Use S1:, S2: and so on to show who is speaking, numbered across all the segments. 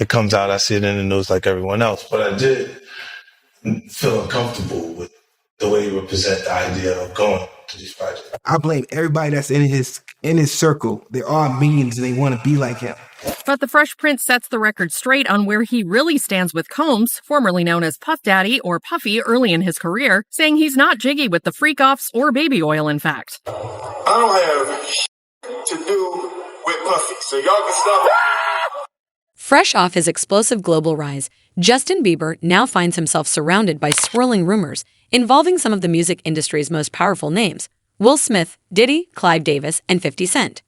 S1: it comes out, I see it in the news like everyone else. But I did feel uncomfortable with the way he would present the idea of going to these projects.
S2: I blame everybody that's in his circle. They're all means and they want to be like him.
S3: But the Fresh Prince sets the record straight on where he really stands with Combs, formerly known as Puff Daddy or Puffy early in his career, saying he's not jiggy with the freak-offs or baby oil, in fact.
S4: I don't have to do with Puffy, so y'all can stop it.
S5: Fresh off his explosive global rise, Justin Bieber now finds himself surrounded by swirling rumors involving some of the music industry's most powerful names: Will Smith, Diddy, Clive Davis, and 50 Cent.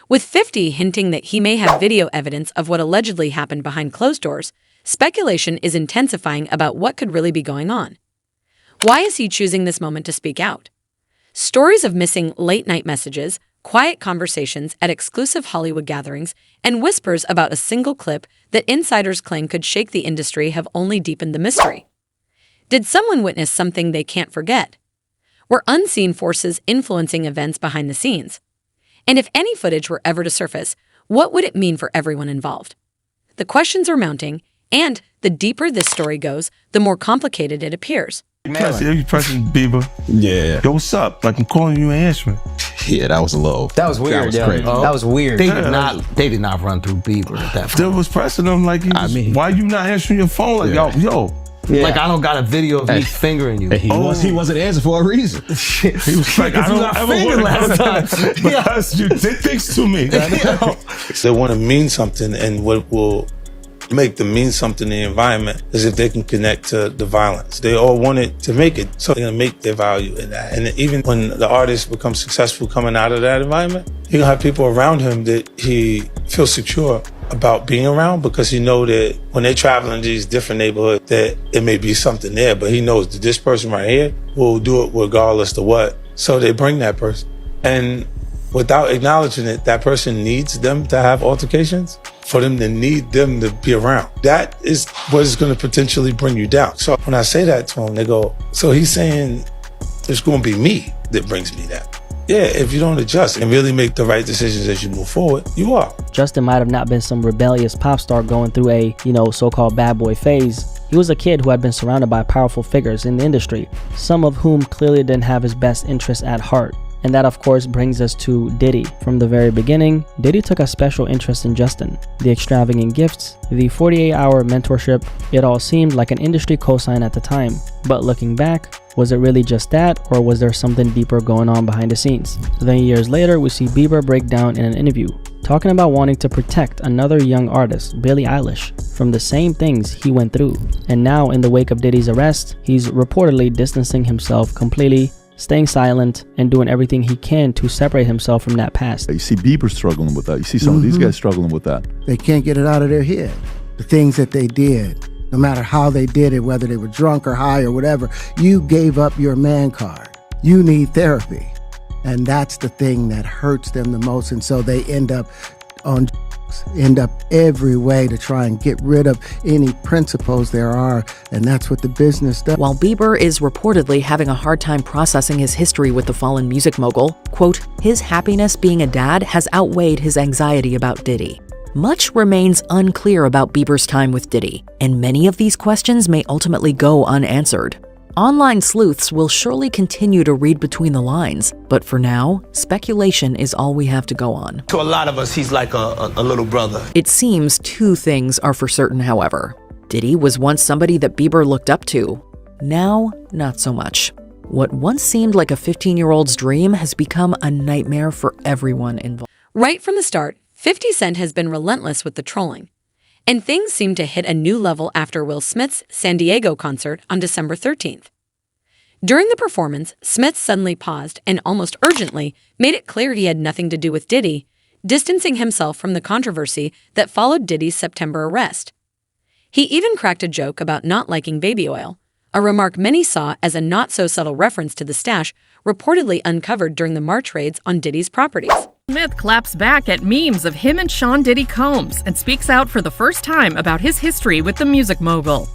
S5: With 50 hinting that he may have video evidence of what allegedly happened behind closed doors, speculation is intensifying about what could really be going on. Why is he choosing this moment to speak out? Stories of missing late-night messages, quiet conversations at exclusive Hollywood gatherings, and whispers about a single clip that insiders claim could shake the industry have only deepened the mystery. Did someone witness something they can't forget? Were unseen forces influencing events behind the scenes? And if any footage were ever to surface, what would it mean for everyone involved? The questions are mounting, and the deeper this story goes, the more complicated it appears.
S1: You pressing Bieber?
S6: Yeah.
S1: Yo, what's up? Like, I'm calling you and answering.
S6: Yeah, that was a little.
S7: That was weird.
S6: That was crazy.
S7: That was weird.
S6: They did not run through Bieber at that point.
S1: Still was pressing him like, why you not answering your phone? Like, yo.
S6: Yeah. Like, I don't got a video of me fingering you.
S7: He wasn't answering for a reason.
S1: He was like, I don't ever want last time because you did things to me. They want to mean something, and what will make them mean something in the environment is if they can connect to the violence. They all want it to make it, so they're going to make their value in that. And even when the artist becomes successful coming out of that environment, he's going to have people around him that he feels secure about being around, because he know that when they're traveling to these different neighborhoods that it may be something there, but he knows that this person right here will do it regardless of what. So they bring that person. And without acknowledging it, that person needs them to have altercations for them to need them to be around. That is what is going to potentially bring you down. So when I say that to him, they go, so he's saying it's going to be me that brings me that. Yeah, if you don't adjust and really make the right decisions as you move forward, you are.
S8: Justin might have not been some rebellious pop star going through a, so-called bad boy phase. He was a kid who had been surrounded by powerful figures in the industry, some of whom clearly didn't have his best interests at heart. And that, of course, brings us to Diddy. From the very beginning, Diddy took a special interest in Justin. The extravagant gifts, the 48-hour mentorship, it all seemed like an industry cosign at the time. But looking back, was it really just that, or was there something deeper going on behind the scenes? Then years later, we see Bieber break down in an interview, talking about wanting to protect another young artist, Billie Eilish, from the same things he went through. And now, in the wake of Diddy's arrest, he's reportedly distancing himself completely, staying silent, and doing everything he can to separate himself from that past.
S9: You see Bieber struggling with that. You see some of these guys struggling with that.
S10: They can't get it out of their head. The things that they did, no matter how they did it, whether they were drunk or high or whatever, you gave up your man card. You need therapy. And that's the thing that hurts them the most. And so they end up every way to try and get rid of any principles there are, and that's what the business does.
S3: While Bieber is reportedly having a hard time processing his history with the fallen music mogul, quote, his happiness being a dad has outweighed his anxiety about Diddy. Much remains unclear about Bieber's time with Diddy, and many of these questions may ultimately go unanswered. Online sleuths will surely continue to read between the lines, but for now, speculation is all we have to go on.
S7: To a lot of us, he's like a little brother.
S3: It seems two things are for certain, however. Diddy was once somebody that Bieber looked up to. Now, not so much. What once seemed like a 15-year-old's dream has become a nightmare for everyone involved.
S5: Right from the start, 50 Cent has been relentless with the trolling. And things seem to hit a new level after Will Smith's San Diego concert on December 13th. During the performance, Smith suddenly paused and almost urgently made it clear he had nothing to do with Diddy, distancing himself from the controversy that followed Diddy's September arrest. He even cracked a joke about not liking baby oil, a remark many saw as a not-so-subtle reference to the stash reportedly uncovered during the March raids on Diddy's properties.
S3: Smith claps back at memes of him and Sean Diddy Combs and speaks out for the first time about his history with the music mogul.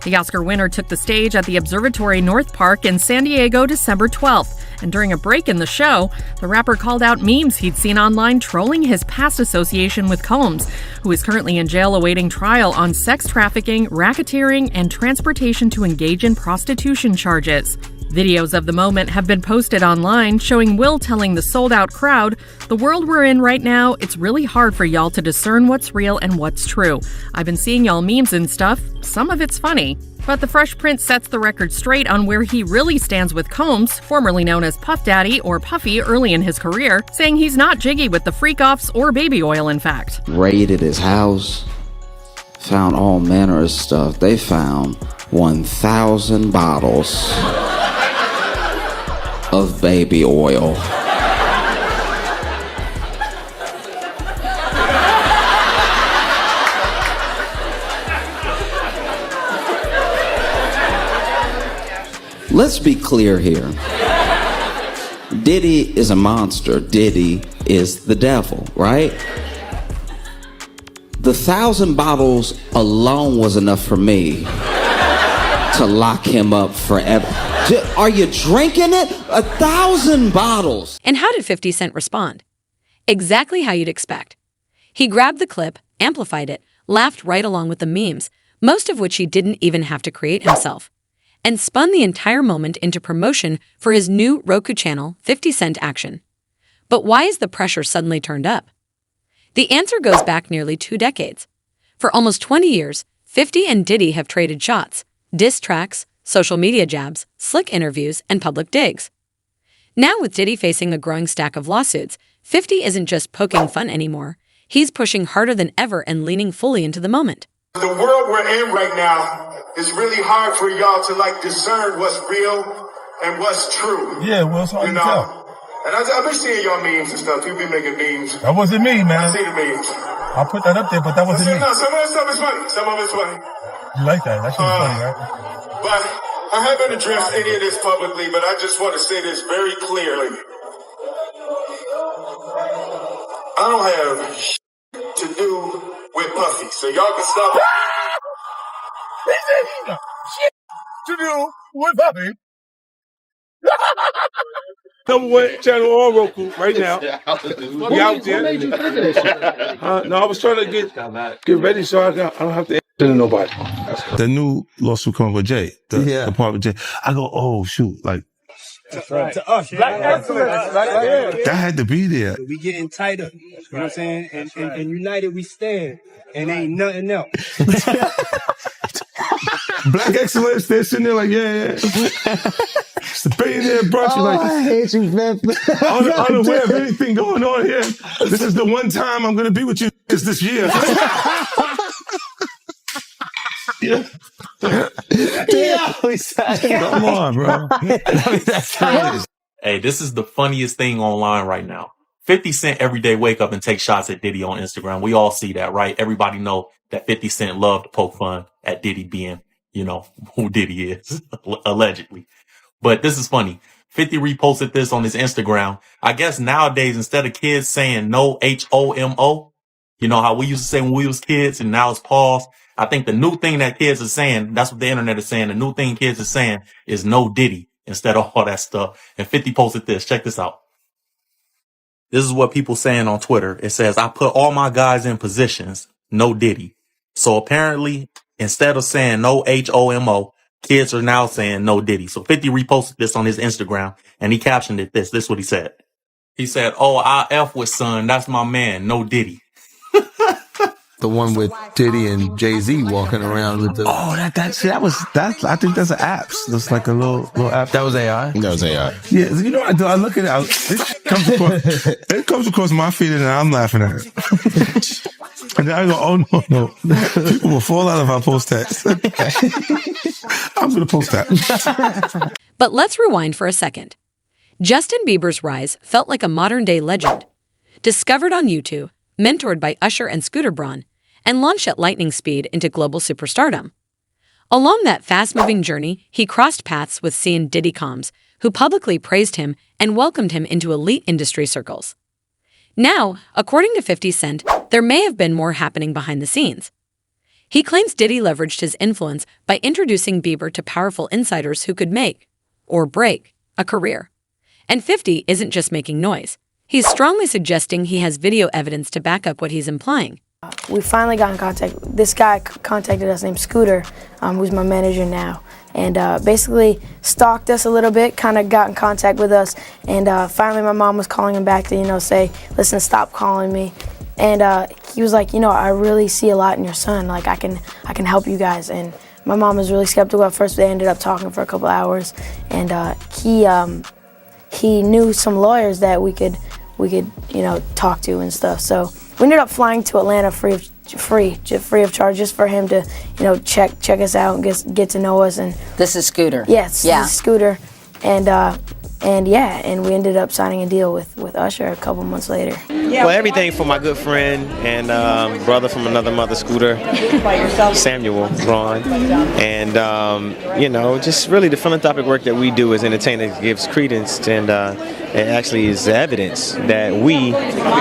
S3: The Oscar winner took the stage at the Observatory North Park in San Diego December 12th
S11: And during a break in the show, the rapper called out memes he'd seen online trolling his past association with Combs, who is currently in jail awaiting trial on sex trafficking, racketeering, and transportation to engage in prostitution charges. Videos of the moment have been posted online showing Will telling the sold-out crowd, "The world we're in right now, it's really hard for y'all to discern what's real and what's true. I've been seeing y'all memes and stuff. Some of it's funny." But the Fresh Prince sets the record straight on where he really stands with Combs, formerly known as Puff Daddy or Puffy early in his career, saying he's not jiggy with the freak-offs or baby oil, in fact.
S12: Raided his house, found all manner of stuff. They found 1,000 bottles of baby oil. Let's be clear here. Diddy is a monster. Diddy is the devil, right? The 1,000 bottles alone was enough for me to lock him up forever. Are you drinking it? 1,000 bottles.
S5: And how did 50 Cent respond? Exactly how you'd expect. He grabbed the clip, amplified it, laughed right along with the memes, most of which he didn't even have to create himself, and spun the entire moment into promotion for his new Roku channel, 50 Cent Action. But why is the pressure suddenly turned up? The answer goes back nearly 2 decades. For almost 20 years, 50 and Diddy have traded shots, diss tracks, social media jabs, slick interviews, and public digs. Now with Diddy facing a growing stack of lawsuits, 50 isn't just poking fun anymore. He's pushing harder than ever and leaning fully into the moment.
S4: The world we're in right now is really hard for y'all to discern what's real and what's true.
S1: Yeah, well, it's hard to tell.
S4: And I've been seeing y'all memes and stuff. People be making memes.
S1: That wasn't me, man.
S4: I see the memes.
S1: I put that up there, but that wasn't me.
S4: No, some of that stuff is funny. Some of it's funny.
S1: You like that? That's funny, right?
S4: But I haven't addressed any of this publicly, but I just want to say this very clearly. I don't have to do with Puffy, so y'all can stop.
S1: Shit to do with Puffy. #1 channel on Roku right now. We out there. No, I was trying to get ready so I don't have to answer to nobody. The new lawsuit coming with Jay, the part with Jay. I go, oh shoot,
S13: That's right. To us, black excellence.
S1: That had to be there.
S13: We getting tighter. You know what I'm saying? And united we stand. And ain't nothing else.
S1: Black excellence, they're sitting there like, yeah. It's the billionaire brunch.
S6: I hate you, man.
S1: Unaware of anything going on here. This is the one time I'm going to be with you this year. Yeah. Come on, bro.
S14: Hey, this is the funniest thing online right now. 50 Cent every day wake up and take shots at Diddy on Instagram. We all see that, right? Everybody know that 50 Cent loved to poke fun at Diddy being, who Diddy is, allegedly. But this is funny. 50 reposted this on his Instagram. I guess nowadays, instead of kids saying no HOMO, how we used to say when we was kids and now it's pause. I think the new thing that kids are saying, that's what the internet is saying. The new thing kids are saying is no Diddy instead of all that stuff. And 50 posted this. Check this out. This is what people saying on Twitter. It says, I put all my guys in positions. No Diddy. So apparently, instead of saying no HOMO, kids are now saying no Diddy. So 50 reposted this on his Instagram and he captioned it this. This is what he said. He said, oh, I F with son. That's my man. No Diddy.
S6: The one with Diddy and Jay-Z walking around with the...
S1: Oh, that I think that's an apps. That's like a little app.
S6: That was AI?
S9: That was AI.
S1: Yeah, I look at it, it comes across my feed and I'm laughing at it. And then I go, oh no. People will fall out if I post that. I'm going to post that.
S5: But let's rewind for a second. Justin Bieber's rise felt like a modern-day legend. Discovered on YouTube, mentored by Usher and Scooter Braun, and launched at lightning speed into global superstardom. Along that fast-moving journey, he crossed paths with C and Diddy Combs, who publicly praised him and welcomed him into elite industry circles. Now, according to 50 Cent, there may have been more happening behind the scenes. He claims Diddy leveraged his influence by introducing Bieber to powerful insiders who could make, or break, a career. And 50 isn't just making noise. He's strongly suggesting he has video evidence to back up what he's implying.
S15: We finally got in contact. This guy contacted us named Scooter, who's my manager now, and basically stalked us a little bit, kind of got in contact with us, and finally my mom was calling him back to, say, listen, stop calling me. And he was like, I really see a lot in your son. Like, I can help you guys. And my mom was really skeptical at first, but they ended up talking for a couple hours, and he knew some lawyers that we could talk to and stuff. So we ended up flying to Atlanta free of charge, just for him to, check us out and get to know us. And
S16: this is Scooter.
S15: Yes, yeah. This is Scooter, and we ended up signing a deal with Usher a couple months later.
S17: Well, everything for my good friend and brother from another mother, Scooter, Samuel Ron, and just really the philanthropic work that we do as entertainers gives credence, and it actually is evidence that we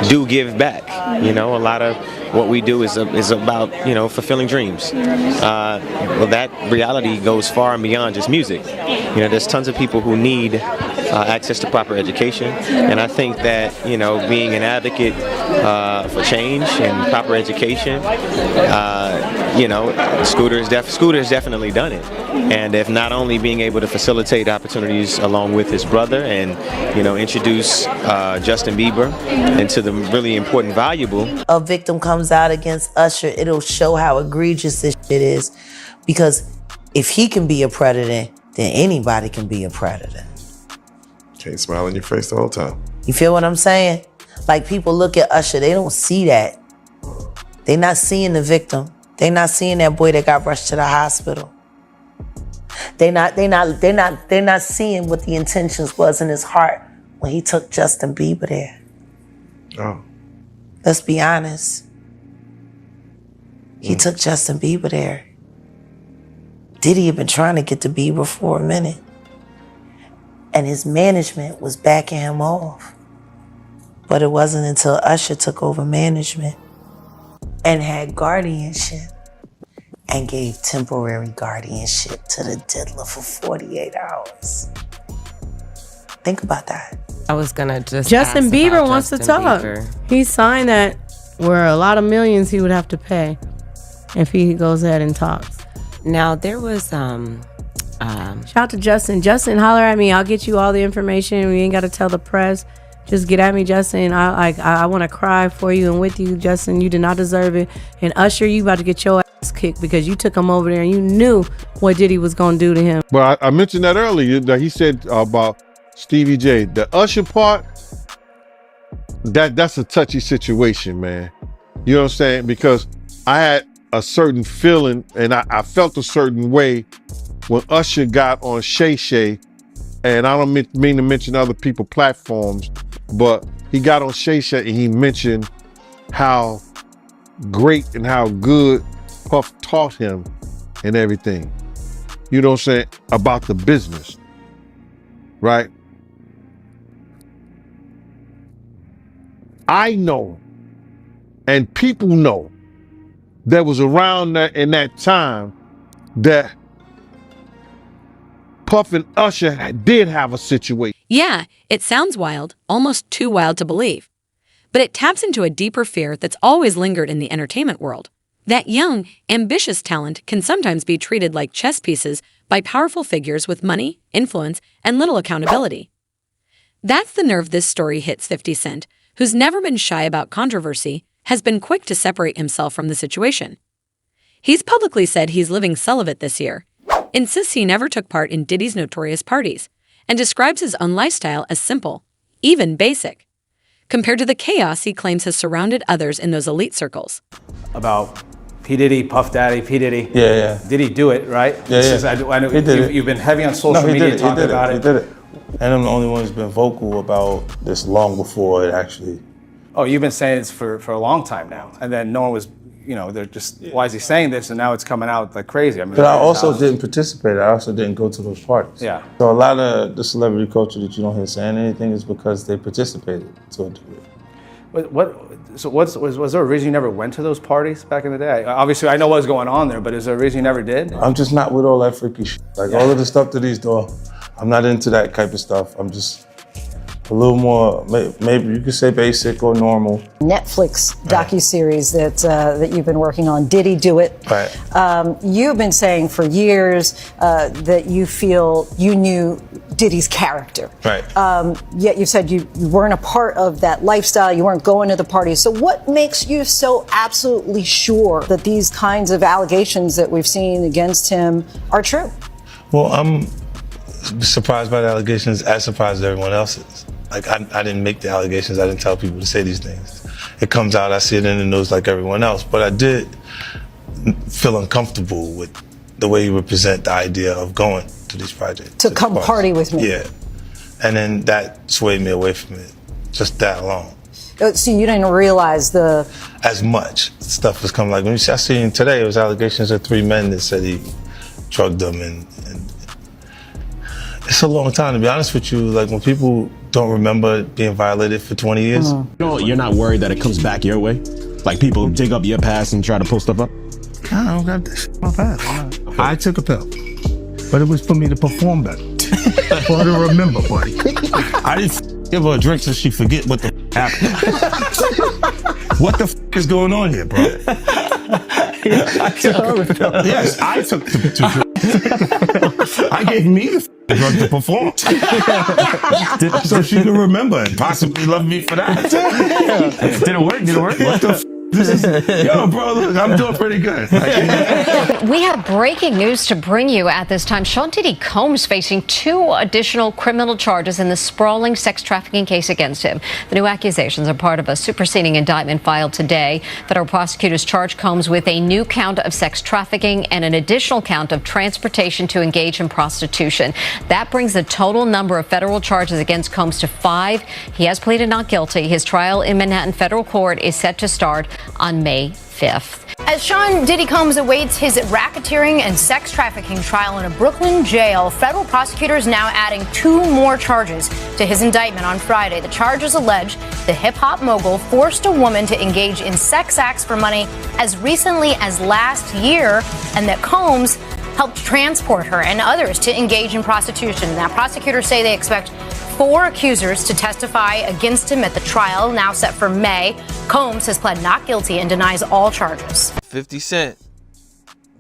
S17: do give back. A lot of what we do is about fulfilling dreams. Well, that reality goes far and beyond just music. There's tons of people who need access to proper education, and I think that being an advocate for change and proper education, Scooter has definitely done it. And if not only being able to facilitate opportunities along with his brother and introduce Justin Bieber into the really important, valuable.
S18: A victim comes out against Usher, it'll show how egregious this shit is, because if he can be a predator, then anybody can be a predator.
S19: Can't smile in your face the whole time.
S18: You feel what I'm saying? Like, people look at Usher, they don't see that. They're not seeing the victim. They're not seeing that boy that got rushed to the hospital. They're not seeing what the intentions was in his heart when he took Justin Bieber there.
S19: Oh.
S18: Let's be honest. He took Justin Bieber there. Diddy had been trying to get to Bieber for a minute, and his management was backing him off. But it wasn't until Usher took over management and had guardianship and gave temporary guardianship to the diddler for 48 hours. Think about that.
S20: I was gonna just
S21: Justin
S20: ask
S21: Bieber
S20: about
S21: wants
S20: Justin
S21: to talk.
S20: Bieber.
S21: He signed that where a lot of millions he would have to pay if he goes ahead and talks.
S20: Now there was
S21: shout out to Justin. Justin, holler at me. I'll get you all the information. We ain't gotta tell the press. Just get at me, Justin. I want to cry for you and with you, Justin. You did not deserve it. And Usher, you about to get your ass kicked because you took him over there and you knew what Diddy was gonna do to him.
S22: But I mentioned that earlier. That he said about Stevie J. The Usher part, that's a touchy situation, man. You know what I'm saying? Because I had a certain feeling, and I felt a certain way when Usher got on Shay Shay, and I don't mean to mention other people's platforms, but he got on Shay Shay and he mentioned how great and how good Puff taught him and everything. You know what I'm saying? About the business, right? I know, and people know, that was around that in that time that Puff and Usher did have a situation.
S5: Yeah, it sounds wild, almost too wild to believe. But it taps into a deeper fear that's always lingered in the entertainment world. That young, ambitious talent can sometimes be treated like chess pieces by powerful figures with money, influence, and little accountability. That's the nerve this story hits 50 Cent, who's never been shy about controversy, has been quick to separate himself from the situation. He's publicly said he's living celibate this year, insists he never took part in Diddy's notorious parties, and describes his own lifestyle as simple, even basic, compared to the chaos he claims has surrounded others in those elite circles.
S23: About P. Diddy, Puff Daddy, P. Diddy.
S1: Yeah.
S23: Did he do it, right?
S1: I know
S23: he did it. You've been heavy on social media talking about it.
S1: He did it. And I'm the only one who's been vocal about this long before it actually.
S23: Oh, you've been saying this for a long time now. And then no one was, they're just, why is he saying this? And now it's coming out like crazy.
S1: But I also didn't participate. I also didn't go to those parties.
S23: Yeah.
S1: So a lot of the celebrity culture that you don't hear saying anything is because they participated to a degree.
S23: Was there a reason you never went to those parties back in the day? Obviously, I know what was going on there, but is there a reason you never did?
S1: I'm just not with all that freaky shit. Like all of the stuff that he's doing, I'm not into that type of stuff. I'm just a little more, maybe you could say basic or normal.
S2: Netflix docuseries that you've been working on, Diddy Do It.
S1: Right.
S2: You've been saying for years that you feel you knew Diddy's character.
S1: Right.
S2: Yet you said you weren't a part of that lifestyle, you weren't going to the parties. So what makes you so absolutely sure that these kinds of allegations that we've seen against him are true?
S1: Well, I'm surprised by the allegations, as surprised as everyone else is. Like, I didn't make the allegations, I didn't tell people to say these things. It comes out, I see it in the news like everyone else, but I did feel uncomfortable with the way you would present the idea of going to these projects.
S2: To come party with me.
S1: Yeah. And then that swayed me away from it, just that alone.
S2: So you didn't realize
S1: as much stuff was coming. Like, when I seen today, it was allegations of 3 men that said he drugged them, and it's a long time, to be honest with you. Like, when people don't remember being violated for 20 years.
S7: You're not worried that it comes back your way? Like people dig up your past and try to pull stuff up?
S1: I don't got this in my past. I took a pill, but it was for me to perform better. For her to remember, buddy. I didn't give her a drink so she forget what the happened. What the is going on here, bro? Yes, I took two drinks. I gave me the drug to perform. So she could remember and possibly love me for that.
S7: Did it work?
S1: What the this is, yo, bro, look, I'm doing pretty good.
S8: We have breaking news to bring you at this time. Sean Diddy Combs facing 2 additional criminal charges in the sprawling sex trafficking case against him. The new accusations are part of a superseding indictment filed today. Federal prosecutors charge Combs with a new count of sex trafficking and an additional count of transportation to engage in prostitution. That brings the total number of federal charges against Combs to 5. He has pleaded not guilty. His trial in Manhattan federal court is set to start on May 5th.
S16: As Sean Diddy Combs awaits his racketeering and sex trafficking trial in a Brooklyn jail, federal prosecutors now adding 2 more charges to his indictment on Friday. The charges allege the hip-hop mogul forced a woman to engage in sex acts for money as recently as last year, and that Combs helped transport her and others to engage in prostitution. Now, prosecutors say they expect 4 accusers to testify against him at the trial, now set for May. Combs has pled not guilty and denies all charges.
S24: 50 Cent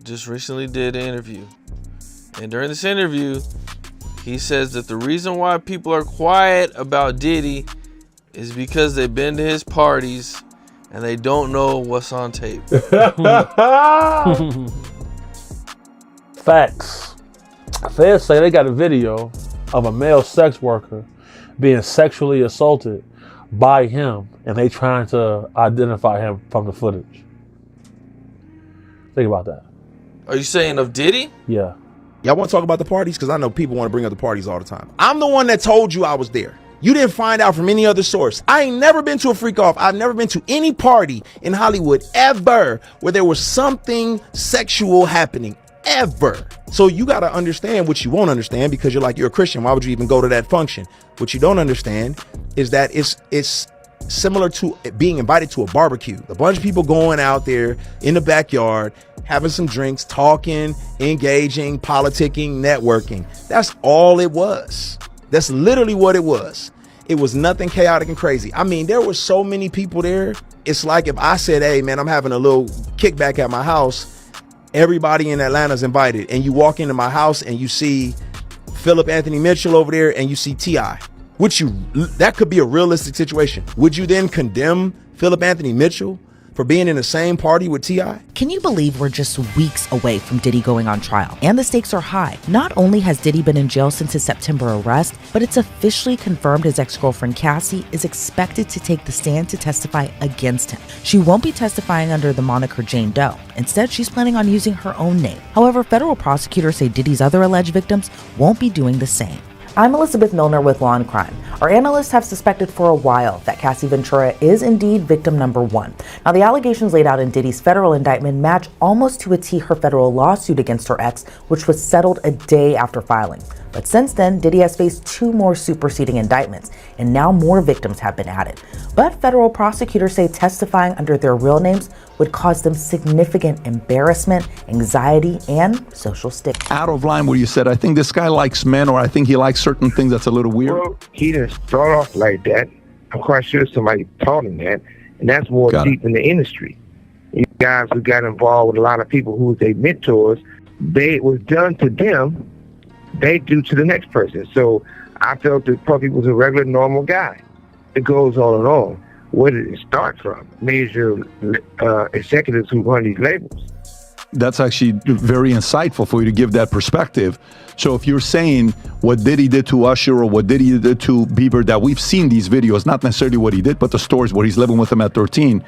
S24: just recently did an interview. And during this interview, he says that the reason why people are quiet about Diddy is because they've been to his parties and they don't know what's on tape.
S25: Facts. Feds say they got a video of a male sex worker being sexually assaulted by him, and they trying to identify him from the footage. Think about that.
S24: Are you saying of Diddy?
S25: Yeah.
S26: Y'all want to talk about the parties? Because I know people want to bring up the parties all the time. I'm the one that told you I was there. You didn't find out from any other source. I ain't never been to a freak off. I've never been to any party in Hollywood ever where there was something sexual happening. Ever. So you got to understand what you won't understand, because you're a Christian. Why would you even go to that function? What you don't understand is that it's similar to being invited to a barbecue. A bunch of people going out there in the backyard, having some drinks, talking, engaging, politicking, networking. That's all it was. That's literally what it was. It was nothing chaotic and crazy. I mean, there were so many people there. It's like if I said, hey, man, I'm having a little kickback at my house. Everybody in Atlanta's invited, and you walk into my house and you see Philip Anthony Mitchell over there and you see T.I. That could be a realistic situation. Would you then condemn Philip Anthony Mitchell for being in the same party with T.I.?
S27: Can you believe we're just weeks away from Diddy going on trial? And the stakes are high. Not only has Diddy been in jail since his September arrest, but it's officially confirmed his ex-girlfriend Cassie is expected to take the stand to testify against him. She won't be testifying under the moniker Jane Doe. Instead, she's planning on using her own name. However, federal prosecutors say Diddy's other alleged victims won't be doing the same. I'm Elizabeth Milner with Law and Crime. Our analysts have suspected for a while that Cassie Ventura is indeed victim number 1. Now, the allegations laid out in Diddy's federal indictment match almost to a T her federal lawsuit against her ex, which was settled a day after filing. But since then, Diddy has faced 2 more superseding indictments, and now more victims have been added. But federal prosecutors say testifying under their real names would cause them significant embarrassment, anxiety, and social stigma.
S3: Out of line where you said, I think this guy likes men, or I think he likes certain things that's a little weird?
S4: Well, he didn't start off like that. I'm quite sure somebody taught him that, and that's more deep in the industry. You guys who got involved with a lot of people who was their mentors, it was done to them, they do to the next person. So I felt that Puffy was a regular, normal guy. It goes on and on. Where did it start from? Major executives who run these labels.
S3: That's actually very insightful for you to give that perspective. So if you're saying what Diddy did to Usher or what Diddy did to Bieber, that we've seen these videos, not necessarily what he did, but the stories where he's living with them at 13.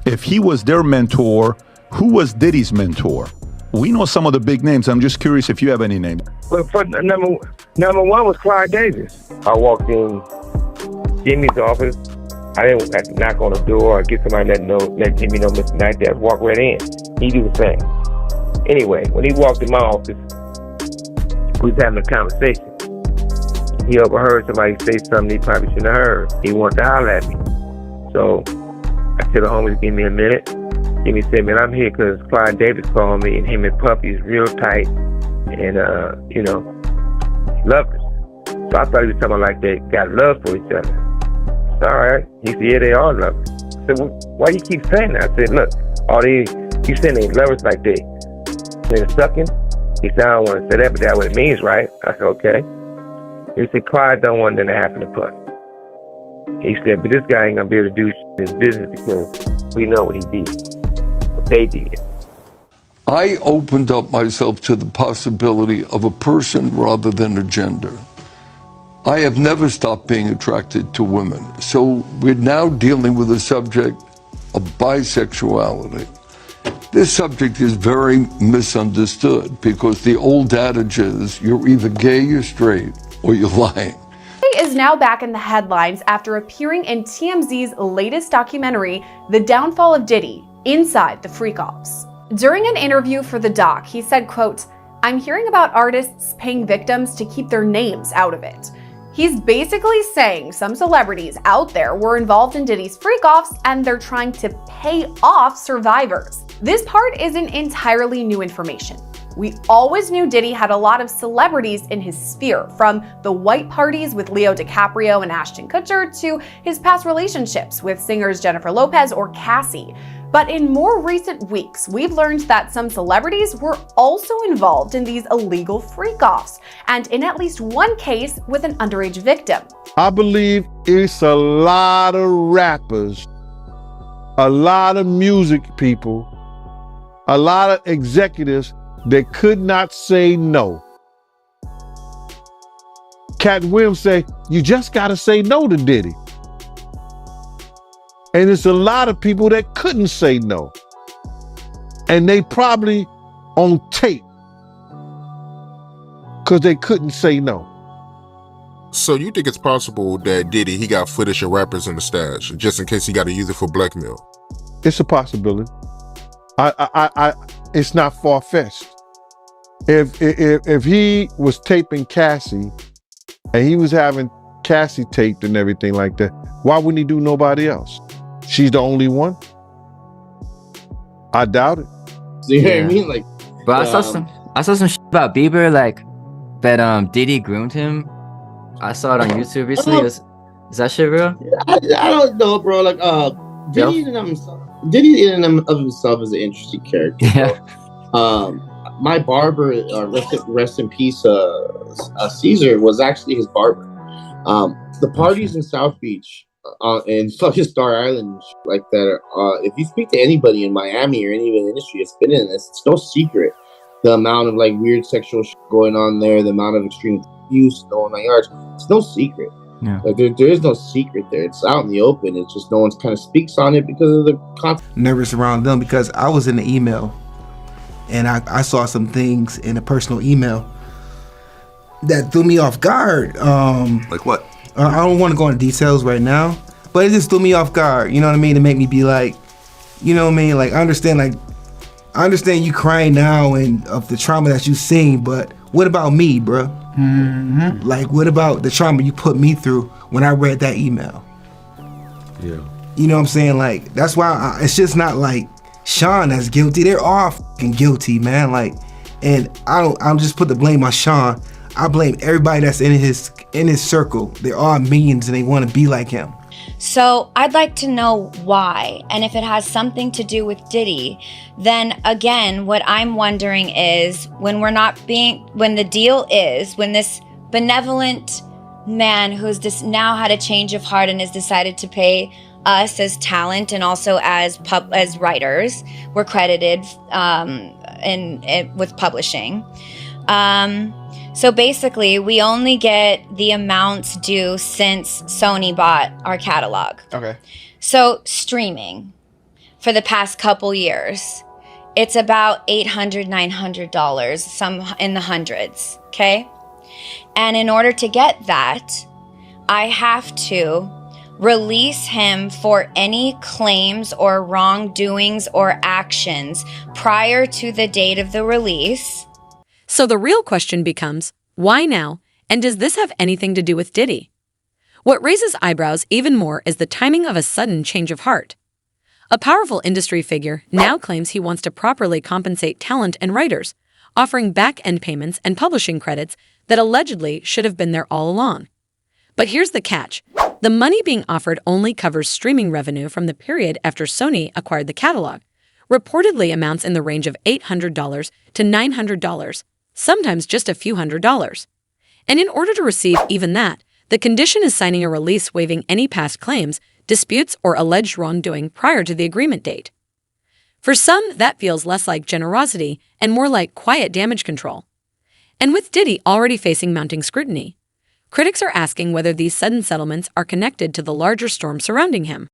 S3: If he was their mentor, who was Diddy's mentor? We know some of the big names. I'm just curious if you have any names.
S4: Well, for number one was Clyde Davis. I walked in Jimmy's office. I didn't have to knock on the door or get somebody let Jimmy know Mr. Night Dad. Walk right in. He do the same. Anyway, when he walked in my office, we was having a conversation. He overheard somebody say something he probably shouldn't have heard. He wanted to holler at me. So I tell the homies, give me a minute. Jimmy said, man, I'm here because Clyde Davis called me, and him and Puffy is real tight, and, lovers. So I thought he was talking about like they got love for each other. So, all right. He said, yeah, they are lovers. I said, well, why you keep saying that? I said, look, you saying they lovers like they're sucking? He said, I don't want to say that, but that's what it means, right? I said, okay. He said, Clyde don't want nothing to happen to Puffy. He said, but this guy ain't going to be able to do his business because we know what he did. What they did.
S10: I opened up myself to the possibility of a person rather than a gender. I have never stopped being attracted to women. So we're now dealing with the subject of bisexuality. This subject is very misunderstood because the old adage is you're either gay, you're straight, or you're lying.
S11: He is now back in the headlines after appearing in TMZ's latest documentary, The Downfall of Diddy, Inside the Freak-Offs. During an interview for the doc, he said, quote, I'm hearing about artists paying victims to keep their names out of it. He's basically saying some celebrities out there were involved in Diddy's freak-offs and they're trying to pay off survivors. This part isn't entirely new information. We always knew Diddy had a lot of celebrities in his sphere, from the white parties with Leo DiCaprio and Ashton Kutcher to his past relationships with singers Jennifer Lopez or Cassie. But in more recent weeks, we've learned that some celebrities were also involved in these illegal freak-offs, and in at least one case with an underage victim.
S22: I believe it's a lot of rappers, a lot of music people, a lot of executives that could not say no. Cat Williams say, you just gotta say no to Diddy. And there's a lot of people that couldn't say no. And they probably on tape because they couldn't say no.
S12: So you think it's possible that Diddy, he got footage of rappers in the stash, just in case he got to use it for blackmail?
S22: It's a possibility. It's not far-fetched. If he was taping Cassie and he was having Cassie taped and everything like that, why wouldn't he do nobody else? She's the only one? I doubt it.
S13: So you know what I mean? Like,
S14: but I saw some shit about Bieber, like that Diddy groomed him. I saw it on YouTube recently. Is that shit real?
S13: I don't know, bro. Like Diddy in and of himself is an interesting character.
S14: Yeah.
S13: My barber, rest in peace, Caesar, was actually his barber. The parties in South Beach and fucking Star Island like that. If you speak to anybody in Miami or any of the industry that's been in this, it's no secret the amount of like weird sexual shit going on there, the amount of extreme abuse going on yards. It's no secret.
S14: Yeah.
S13: Like there is no secret there. It's out in the open. It's just no one kind of speaks on it because of the
S28: nervous around them, because I was in the email and I saw some things in a personal email that threw me off guard.
S12: Like what?
S28: I don't want to go into details right now, but it just threw me off guard. You know what I mean? To make me be like, you know what I mean? Like I understand you crying now and of the trauma that you've seen, but what about me, bro? Like, what about the trauma you put me through when I read that email?
S22: Yeah.
S28: You know what I'm saying? Like, that's why it's just not like Sean that's guilty. They're all fucking guilty, man. Like, and I don't just put the blame on Sean. I blame everybody that's in his circle. They're all millions and they want to be like him.
S6: So I'd like to know why, and if it has something to do with Diddy, then again, what I'm wondering is when this benevolent man who's just now had a change of heart and has decided to pay us as talent and also as writers, we're credited with publishing. So basically, we only get the amounts due since Sony bought our catalog.
S9: Okay.
S6: So streaming for the past couple years, it's about $800, $900, some in the hundreds, okay? And in order to get that, I have to release him for any claims or wrongdoings or actions prior to the date of the release.
S5: So the real question becomes, why now, and does this have anything to do with Diddy? What raises eyebrows even more is the timing of a sudden change of heart. A powerful industry figure now claims he wants to properly compensate talent and writers, offering back-end payments and publishing credits that allegedly should have been there all along. But here's the catch. The money being offered only covers streaming revenue from the period after Sony acquired the catalog, reportedly amounts in the range of $800 to $900, sometimes just a few $100s. And in order to receive even that, the condition is signing a release waiving any past claims, disputes, or alleged wrongdoing prior to the agreement date. For some, that feels less like generosity and more like quiet damage control. And with Diddy already facing mounting scrutiny, critics are asking whether these sudden settlements are connected to the larger storm surrounding him.